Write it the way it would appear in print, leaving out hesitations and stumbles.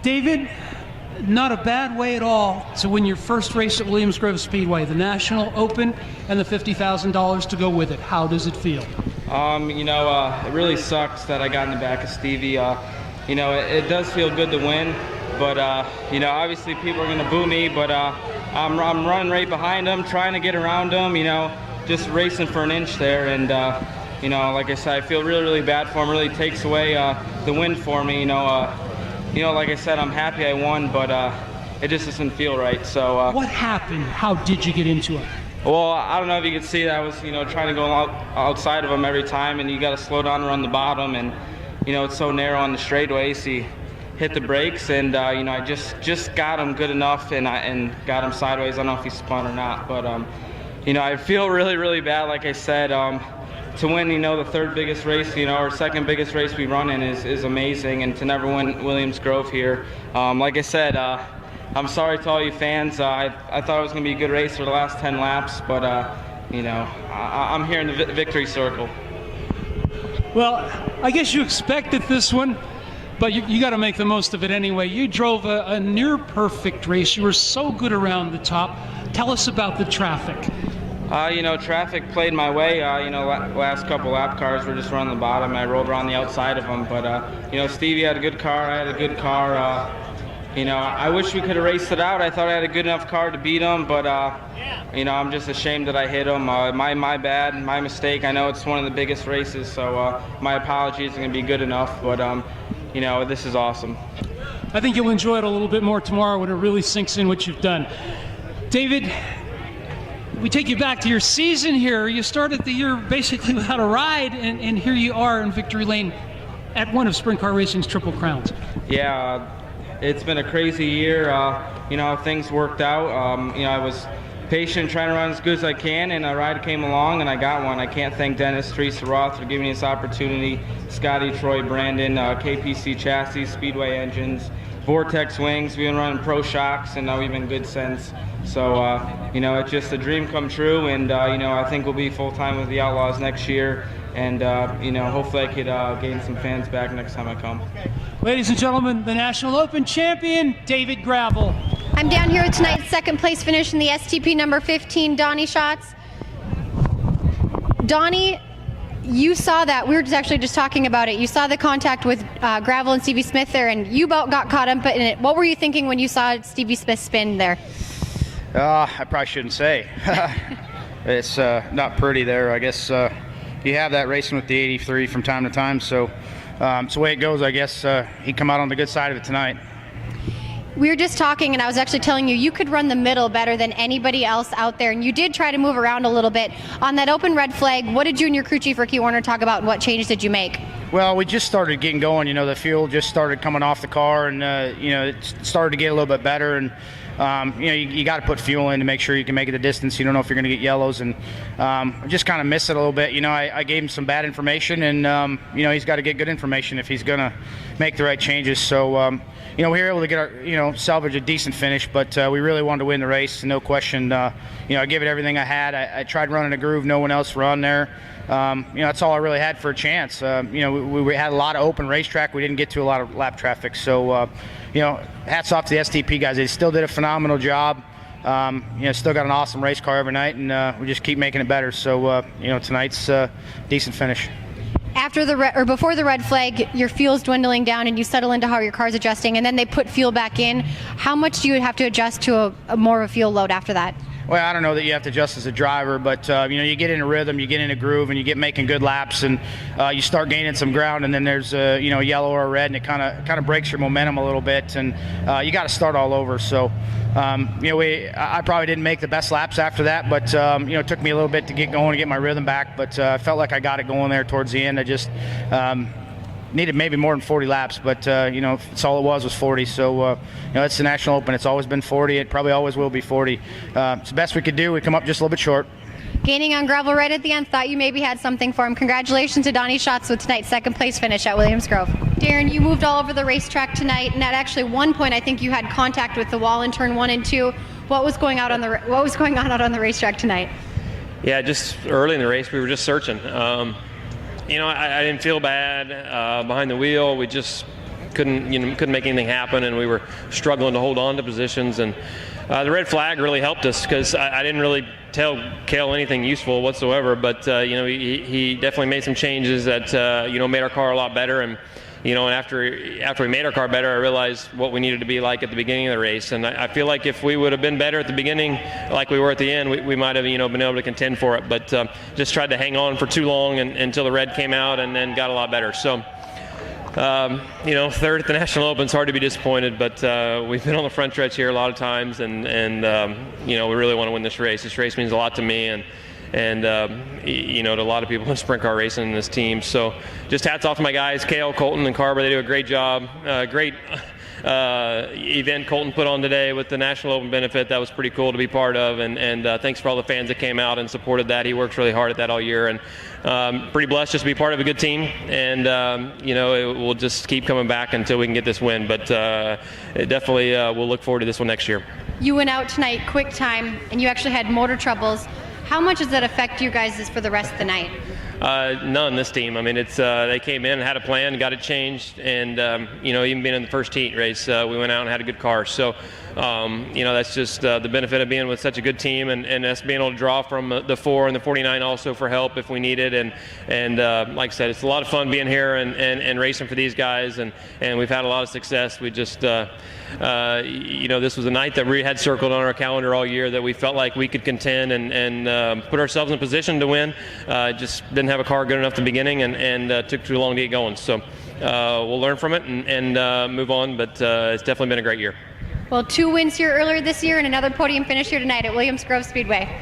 David, not a bad way at all to win your first race at Williams Grove Speedway, the National Open and the $50,000 to go with it. How does it feel? It really sucks that I got in the back of Stevie. It does feel good to win, but obviously people are going to boo me, but I'm running right behind him, trying to get around him, just racing for an inch there, and like I said, I feel really, really bad for him. Really takes away the win for me. Like I said, I'm happy I won, but it just doesn't feel right. So what happened? How did you get into it? Well, I don't know if you could see that I was, trying to go outside of him every time, and you got to slow down around the bottom, and it's so narrow on the straightaways. So he hit the brakes, and I just got him good enough, and got him sideways. I don't know if he spun or not, but I feel really, really bad. Like I said, to win, the third biggest race, or second biggest race we run in is amazing, and to never win Williams Grove here, like I said, I'm sorry to all you fans. I thought it was going to be a good race for the last 10 laps, but I'm here in the victory circle. Well, I guess you expected this one, but you got to make the most of it anyway. You drove a near perfect race. You were so good around the top. Tell us about the traffic. Traffic played my way. Last couple lap cars were just running the bottom. I rolled around the outside of them, but Stevie had a good car. I had a good car. I wish we could have raced it out. I thought I had a good enough car to beat him, but I'm just ashamed that I hit him. My bad, my mistake. I know it's one of the biggest races, so my apologies are going to be good enough, but this is awesome. I think you'll enjoy it a little bit more tomorrow when it really sinks in what you've done. David, we take you back to your season here. You started the year basically without a ride, and here you are in victory lane at one of Sprint Car Racing's Triple Crowns. Yeah, it's been a crazy year. Things worked out. I was patient, trying to run as good as I can, and a ride came along, and I got one. I can't thank Dennis, Teresa Roth for giving me this opportunity, Scotty, Troy, Brandon, KPC Chassis, Speedway Engines, Vortex Wings. We've been running Pro Shocks, and we've been good since. So, it's just a dream come true, and, I think we'll be full-time with the Outlaws next year, and, hopefully I could gain some fans back next time I come. Ladies and gentlemen, the National Open champion, David Gravel. I'm down here with tonight's second place finish in the STP number 15, Donny Schatz. Donny, you saw that. We were actually just talking about it. You saw the contact with Gravel and Stevie Smith there, and you about got caught up in it. What were you thinking when you saw Stevie Smith spin there? I probably shouldn't say. It's not pretty there. I guess you have that racing with the 83 from time to time, so it's the way it goes. I guess he come out on the good side of it tonight. We were just talking, and I was actually telling you, you could run the middle better than anybody else out there, and you did try to move around a little bit. On that open red flag, what did you and your crew chief, Ricky Warner, talk about, and what changes did you make? Well, we just started getting going. The fuel just started coming off the car, and, it started to get a little bit better, and you got to put fuel in to make sure you can make it the distance. You don't know if you're going to get yellows, and just kind of miss it a little bit. I gave him some bad information, and he's got to get good information if he's going to make the right changes. So we were able to get our salvage a decent finish, but we really wanted to win the race, no question. I gave it everything I had. I tried running a groove no one else run there. That's all I really had for a chance. We had a lot of open racetrack. We didn't get to a lot of lap traffic. So, hats off to the STP guys. They still did a phenomenal job. Still got an awesome race car every night, and we just keep making it better. So, tonight's a decent finish. After before the red flag, your fuel's dwindling down, and you settle into how your car's adjusting, and then they put fuel back in. How much do you have to adjust to a more of a fuel load after that? Well, I don't know that you have to adjust as a driver, but you get in a rhythm, you get in a groove, and you get making good laps, and you start gaining some ground, and then there's a yellow or a red, and it kind of breaks your momentum a little bit, and you got to start all over. So I probably didn't make the best laps after that, but it took me a little bit to get going and get my rhythm back, but I felt like I got it going there towards the end. I just needed maybe more than 40 laps, but it's all it was 40. So it's the National Open. It's always been 40. It probably always will be 40. It's the best we could do. We come up just a little bit short. Gaining on Gravel right at the end, thought you maybe had something for him. Congratulations to Donny Schatz with tonight's second place finish at Williams Grove. Daryn, you moved all over the racetrack tonight, and at actually one point I think you had contact with the wall in turn 1 and 2. What was going on out on the racetrack tonight? Yeah, just early in the race we were just searching. I didn't feel bad behind the wheel. We just couldn't make anything happen, and we were struggling to hold on to positions. And the red flag really helped us because I didn't really tell Cale anything useful whatsoever, but he definitely made some changes that made our car a lot better. And and after we made our car better, I realized what we needed to be like at the beginning of the race. And I feel like if we would have been better at the beginning, like we were at the end, we might have been able to contend for it. But just tried to hang on for too long until the red came out, and then got a lot better. So. Third at the National Open, it's hard to be disappointed, but we've been on the front stretch here a lot of times, and we really want to win this race. This race means a lot to me, and to a lot of people in sprint car racing in this team. So just hats off to my guys, Cale, Colton, and Carver. They do a great job. Great event Colton put on today with the National Open benefit. That was pretty cool to be part of, and thanks for all the fans that came out and supported that. He works really hard at that all year, and pretty blessed just to be part of a good team, and we'll just keep coming back until we can get this win, but it definitely we'll look forward to this one next year. You went out tonight quick time, and you actually had motor troubles. How much does that affect you guys for the rest of the night? None, this team. I mean, it's they came in and had a plan, got it changed, and even being in the first heat race, we went out and had a good car. So that's just the benefit of being with such a good team, and us being able to draw from the 4 and the 49 also for help if we need it. And like I said, it's a lot of fun being here and racing for these guys, and we've had a lot of success. We just this was a night that we had circled on our calendar all year that we felt like we could contend and put ourselves in a position to win. Just didn't have a car good enough at the beginning, and took too long to get going. So we'll learn from it and move on, but it's definitely been a great year. Well, 2 wins here earlier this year and another podium finish here tonight at Williams Grove Speedway.